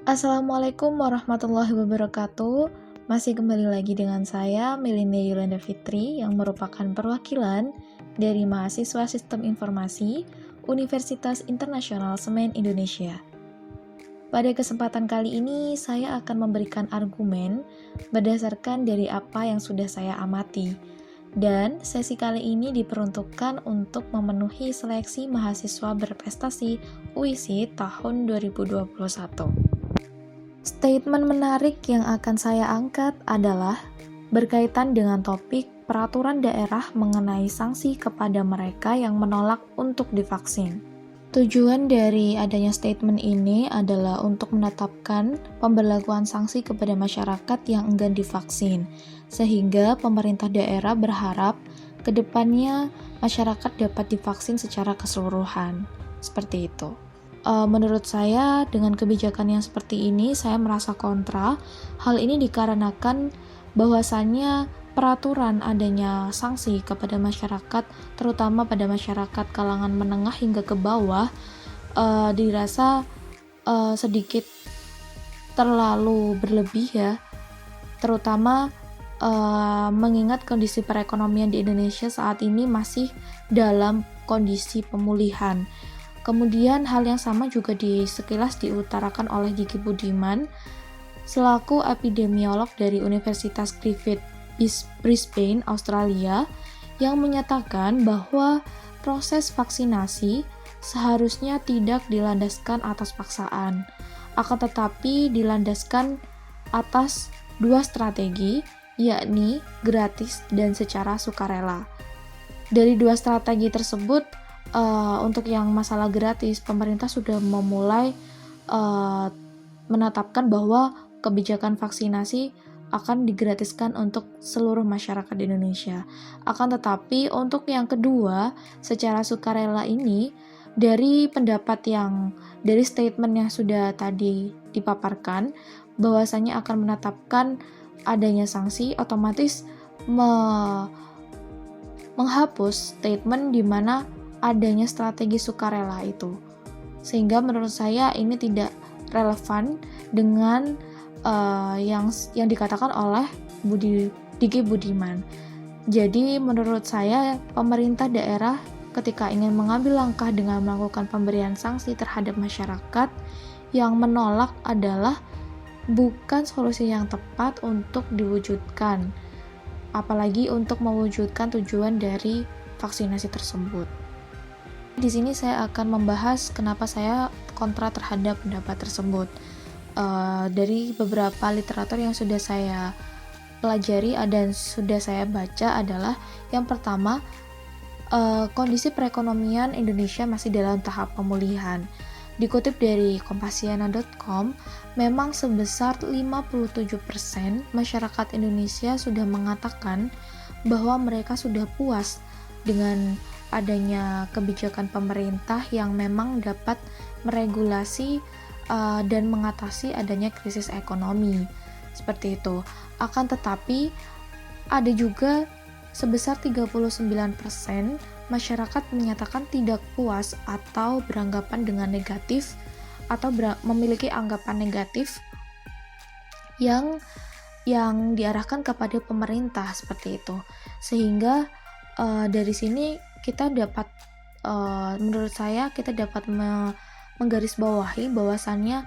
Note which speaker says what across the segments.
Speaker 1: Assalamualaikum warahmatullahi wabarakatuh. Masih kembali lagi dengan saya, Melinda Yolanda Fitri, yang merupakan perwakilan dari mahasiswa Sistem Informasi Universitas Internasional Semen Indonesia. Pada kesempatan kali ini, saya akan memberikan argumen berdasarkan dari apa yang sudah saya amati. Dan sesi kali ini diperuntukkan untuk memenuhi seleksi mahasiswa berprestasi UISI tahun 2021. Statement menarik yang akan saya angkat adalah berkaitan dengan topik peraturan daerah mengenai sanksi kepada mereka yang menolak untuk divaksin. Tujuan dari adanya statement ini adalah untuk menetapkan pemberlakuan sanksi kepada masyarakat yang enggan divaksin, sehingga pemerintah daerah berharap ke depannya masyarakat dapat divaksin secara keseluruhan. Seperti itu. Menurut saya, dengan kebijakan yang seperti ini, saya merasa kontra. Hal ini dikarenakan bahwasannya peraturan adanya sanksi kepada masyarakat, terutama pada masyarakat kalangan menengah hingga ke bawah, dirasa sedikit terlalu berlebih ya, terutama mengingat kondisi perekonomian di Indonesia saat ini masih dalam kondisi pemulihan. Kemudian hal yang sama juga sekilas diutarakan oleh Diki Budiman selaku epidemiolog dari Universitas Griffith Brisbane, Australia, yang menyatakan bahwa proses vaksinasi seharusnya tidak dilandaskan atas paksaan, akan tetapi dilandaskan atas dua strategi, yakni gratis dan secara sukarela. Dari dua strategi tersebut, untuk yang masalah gratis, pemerintah sudah memulai menetapkan bahwa kebijakan vaksinasi akan digratiskan untuk seluruh masyarakat di Indonesia. Akan tetapi untuk yang kedua, secara sukarela ini, dari statement yang sudah tadi dipaparkan, bahwasanya akan menetapkan adanya sanksi, otomatis menghapus statement di mana adanya strategi sukarela itu. Sehingga menurut saya ini tidak relevan dengan yang dikatakan oleh Diki Budiman. Jadi menurut saya pemerintah daerah ketika ingin mengambil langkah dengan melakukan pemberian sanksi terhadap masyarakat yang menolak adalah bukan solusi yang tepat untuk diwujudkan, apalagi untuk mewujudkan tujuan dari vaksinasi tersebut. Di sini saya akan membahas kenapa saya kontra terhadap pendapat tersebut. Dari beberapa literatur yang sudah saya pelajari dan sudah saya baca adalah yang pertama, kondisi perekonomian Indonesia masih dalam tahap pemulihan. Dikutip dari kompasiana.com, memang sebesar 57% masyarakat Indonesia sudah mengatakan bahwa mereka sudah puas dengan adanya kebijakan pemerintah yang memang dapat meregulasi dan mengatasi adanya krisis ekonomi. Seperti itu. Akan tetapi ada juga sebesar 39% masyarakat menyatakan tidak puas atau beranggapan dengan negatif atau memiliki anggapan negatif yang diarahkan kepada pemerintah seperti itu. Sehingga dari sini kita dapat menurut saya kita dapat menggarisbawahi bahwasannya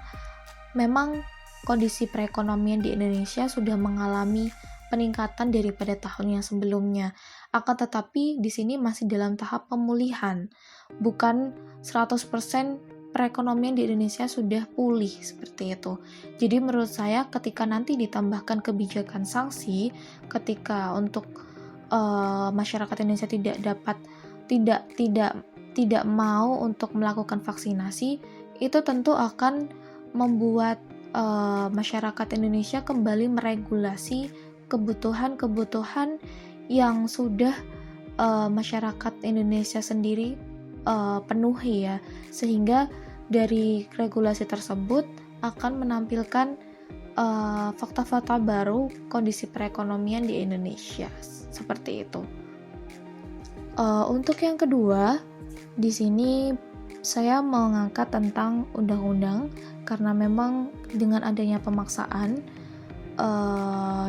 Speaker 1: memang kondisi perekonomian di Indonesia sudah mengalami peningkatan daripada tahun yang sebelumnya. Akan tetapi di sini masih dalam tahap pemulihan. Bukan 100% perekonomian di Indonesia sudah pulih seperti itu. Jadi menurut saya ketika nanti ditambahkan kebijakan sanksi ketika untuk masyarakat Indonesia tidak mau untuk melakukan vaksinasi, itu tentu akan membuat masyarakat Indonesia kembali meregulasi kebutuhan-kebutuhan yang sudah masyarakat Indonesia sendiri penuhi ya, sehingga dari regulasi tersebut akan menampilkan fakta-fakta baru kondisi perekonomian di Indonesia seperti itu. Untuk yang kedua, di sini saya mengangkat tentang undang-undang karena memang dengan adanya pemaksaan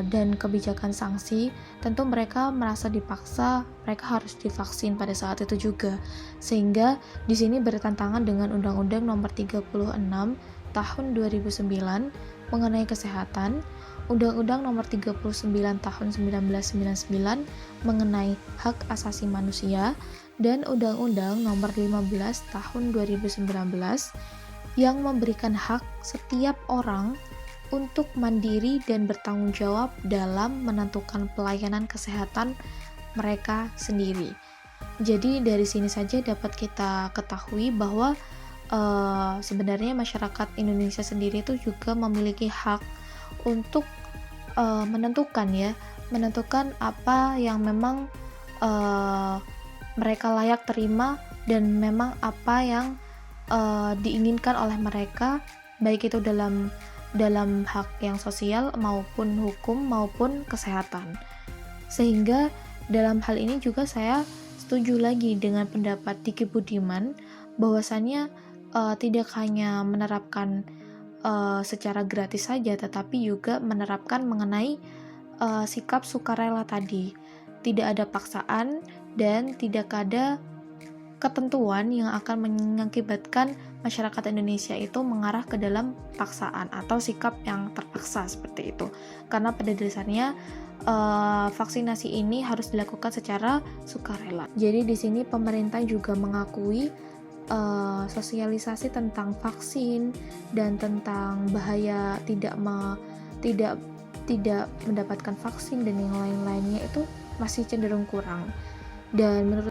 Speaker 1: dan kebijakan sanksi, tentu mereka merasa dipaksa, mereka harus divaksin pada saat itu juga. Sehingga di sini bertentangan dengan Undang-Undang Nomor 36 Tahun 2009 mengenai kesehatan, Undang-Undang Nomor 39 Tahun 1999 mengenai hak asasi manusia, dan Undang-Undang Nomor 15 Tahun 2019 yang memberikan hak setiap orang untuk mandiri dan bertanggung jawab dalam menentukan pelayanan kesehatan mereka sendiri. Jadi dari sini saja dapat kita ketahui bahwa sebenarnya masyarakat Indonesia sendiri itu juga memiliki hak untuk menentukan apa yang memang mereka layak terima dan memang apa yang diinginkan oleh mereka, baik itu dalam hak yang sosial maupun hukum maupun kesehatan. Sehingga dalam hal ini juga saya setuju lagi dengan pendapat Diki Budiman bahwasannya tidak hanya menerapkan secara gratis saja, tetapi juga menerapkan mengenai sikap sukarela tadi. Tidak ada paksaan dan tidak ada ketentuan yang akan mengakibatkan masyarakat Indonesia itu mengarah ke dalam paksaan atau sikap yang terpaksa seperti itu. Karena pada dasarnya vaksinasi ini harus dilakukan secara sukarela. Jadi di sini pemerintah juga mengakui sosialisasi tentang vaksin dan tentang bahaya tidak mendapatkan vaksin dan yang lain-lainnya itu masih cenderung kurang. Dan menurut